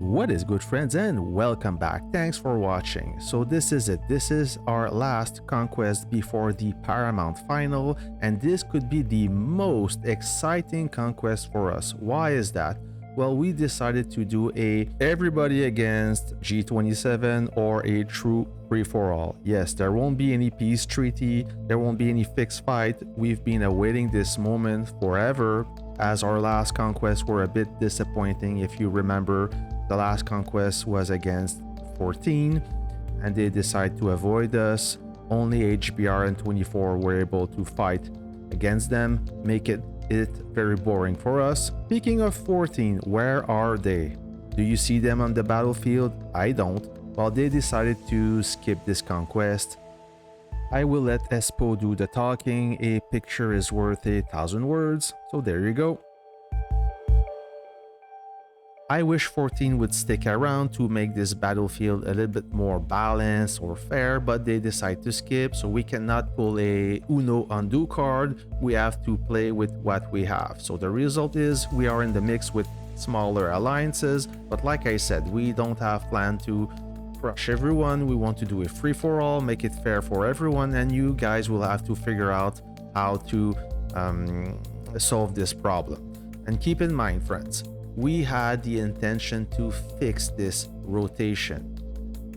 What is good, friends, and welcome back. Thanks for watching. So this is it. This is our last conquest before the Paramount Final, and this could be the most exciting conquest for us. Why is that? Well, we decided to do a everybody against G27 or a true free-for-all. Yes, there won't be any peace treaty, there won't be any fixed fight. We've been awaiting this moment forever, as our last conquests were a bit disappointing. If you remember, the last conquest was against 14 and they decided to avoid us. Only HBR and 24 were able to fight against them, make it very boring for us. Speaking of 14, where are they? Do you see them on the battlefield? I don't. Well, they decided to skip this conquest. I will let Espo do the talking. A picture is worth 1,000 words, so there you go. I wish 14 would stick around to make this battlefield a little bit more balanced or fair, but they decide to skip, so we cannot pull a Uno undo card. We have to play with what we have. So the result is we are in the mix with smaller alliances, but like I said, we don't have plan to crush everyone. We want to do a free-for-all, make it fair for everyone, and you guys will have to figure out how to solve this problem. And keep in mind, friends, we had the intention to fix this rotation.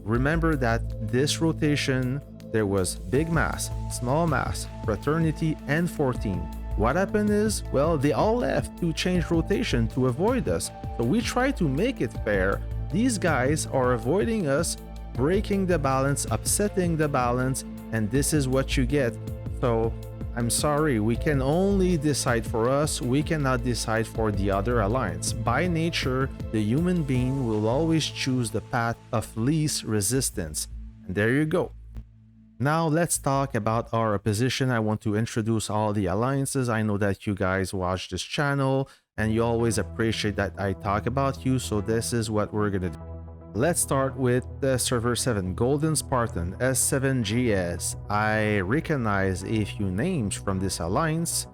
Remember that this rotation, there was big mass, small mass, fraternity, and 14. What happened is, well, they all left to change rotation to avoid us. So we try to make it fair. These guys are avoiding us, breaking the balance, upsetting the balance, and this is what you get. So I'm sorry, we can only decide for us, we cannot decide for the other alliance. By nature, the human being will always choose the path of least resistance. And there you go. Now let's talk about our opposition. I want to introduce all the alliances. I know that you guys watch this channel and you always appreciate that I talk about you, so this is what we're gonna do. Let's start with the server 7, Golden Spartan, S7GS. I recognize a few names from this alliance,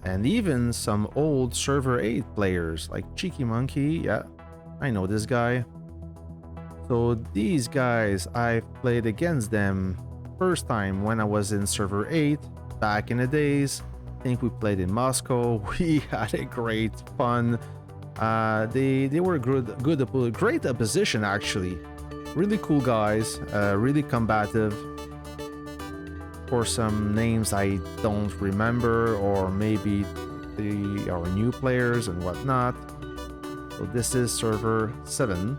and even some old server 8 players like Cheeky Monkey. Yeah, I know this guy. So these guys, I've played against them first time when I was in server 8 back in the days. I think we played in Moscow. We had a great fun. They were great opposition actually. Really cool guys, really combative. For some names I don't remember, or maybe they are new players and whatnot. So this is server 7.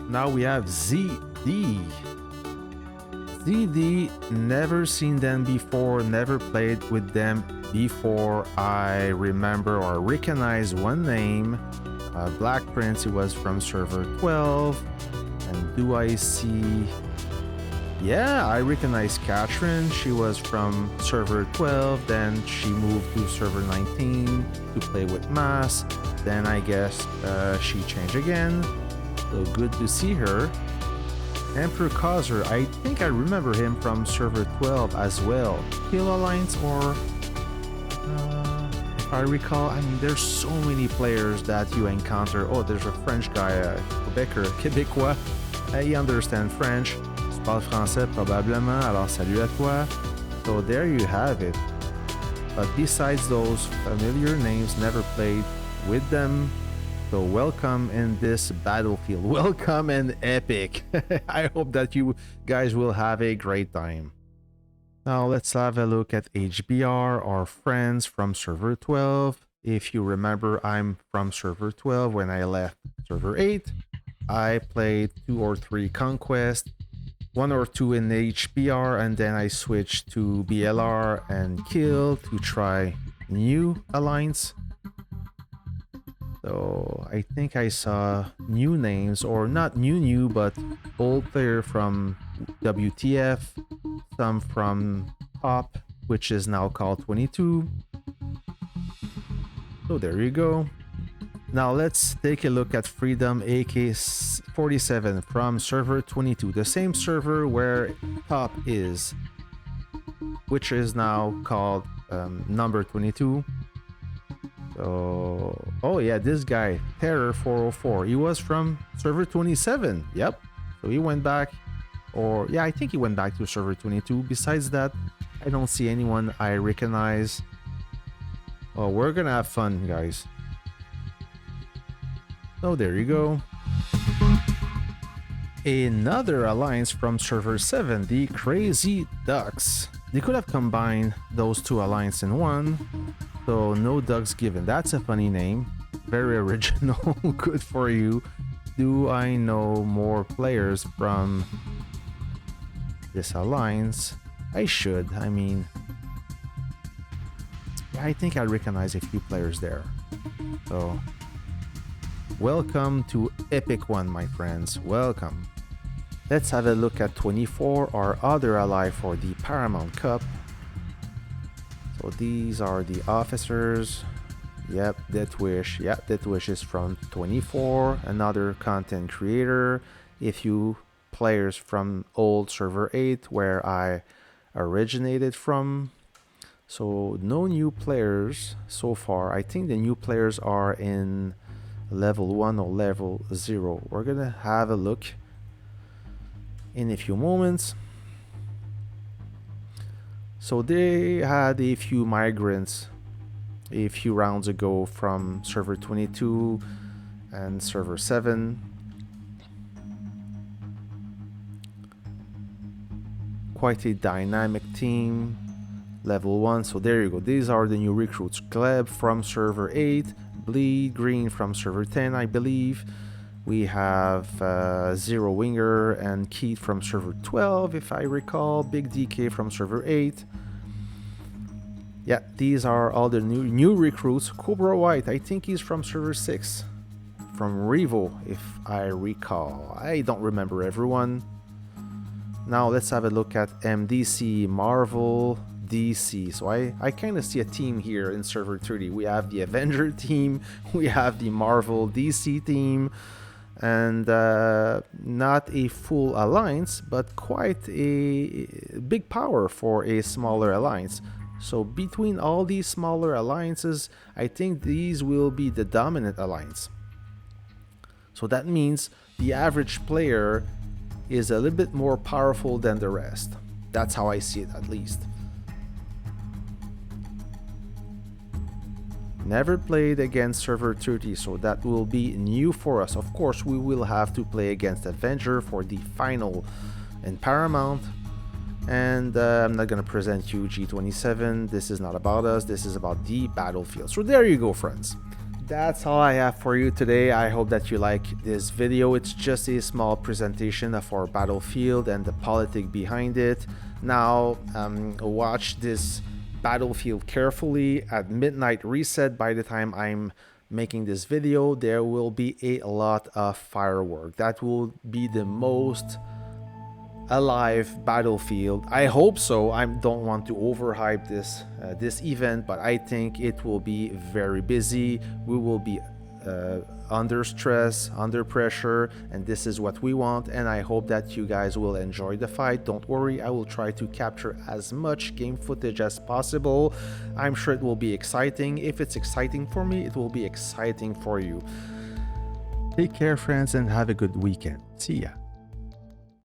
Now we have ZD. ZD, never seen them before, never played with them before. I remember or recognize one name, Black Prince. He was from server 12. And do I see? Yeah, I recognize Catherine. She was from server 12, then she moved to server 19 to play with Mass. Then I guess she changed again, so good to see her. Emperor Causer, I think I remember him from server 12 as well. Kill Alliance, or if I recall, I mean, there's so many players that you encounter. Oh, there's a French guy, Québécois. He understands French. Tu parles français probablement, alors salut à toi. So there you have it. But besides those familiar names, never played with them. So welcome in this battlefield. Welcome and epic. I hope that you guys will have a great time. Now let's have a look at HBR, our friends from server 12. If you remember, I'm from server 12 when I left server 8. I played 2 or 3 conquests, 1 or 2 in HBR, and then I switched to BLR and Kill to try new alliance. So I think I saw new names, or not new, but old player from WTF, some from Top, which is now called 22. So there you go. Now let's take a look at Freedom AK-47 from server 22, the same server where Top is, which is now called number 22. So, oh yeah, this guy, Terror 404, he was from server 27. Yep. So he went back, or yeah, I think he went back to server 22. Besides that, I don't see anyone I recognize. Oh, we're gonna have fun, guys. So there you go. Another alliance from server 7, the Crazy Ducks. They could have combined those two alliances in one. So no ducks given. That's a funny name. Very original. Good for you. Do I know more players from this alliance? I should. I mean, yeah, I think I recognize a few players there. So welcome to Epic One, my friends. Welcome. Let's have a look at 24, our other ally for the Paramount Cup. So these are the officers. Yep, Deathwish. Yep, Deathwish is from 24, another content creator. A few players from old server 8 where I originated from. So no new players so far. I think the new players are in level 1 or level 0. We're gonna have a look in a few moments. So they had a few migrants a few rounds ago from server 22 and server 7. Quite a dynamic team. Level 1, so there you go. These are the new recruits. Gleb from server 8, Bleed Green from server 10, I believe. We have Zero Winger and Keith from server 12, if I recall. Big DK from server 8. Yeah, these are all the new recruits. Cobra White, I think he's from server 6. From Revo, if I recall. I don't remember everyone. Now let's have a look at MDC, Marvel, DC. So I kind of see a team here in server 30. We have the Avenger team, we have the Marvel DC team, and not a full alliance, but quite a big power for a smaller alliance. So between all these smaller alliances, I think these will be the dominant alliance. So that means the average player is a little bit more powerful than the rest. That's how I see it, at least. Never played against server 30, so that will be new for us. Of course, we will have to play against Avenger for the final in Paramount. And I'm not gonna present you G27. This is not about us, this is about the battlefield. So there you go, friends. That's all I have for you today. I hope that you like this video. It's just a small presentation of our battlefield and the politics behind it. Now watch this battlefield carefully. At midnight reset, by the time I'm making this video, there will be a lot of firework. That will be the most alive battlefield. I hope so. I don't want to overhype this event, but I think it will be very busy. We will be under stress, under pressure, and this is what we want, and I hope that you guys will enjoy the fight. Don't worry, I will try to capture as much game footage as possible. I'm sure it will be exciting. If it's exciting for me, it will be exciting for you. Take care, friends, and have a good weekend. See ya.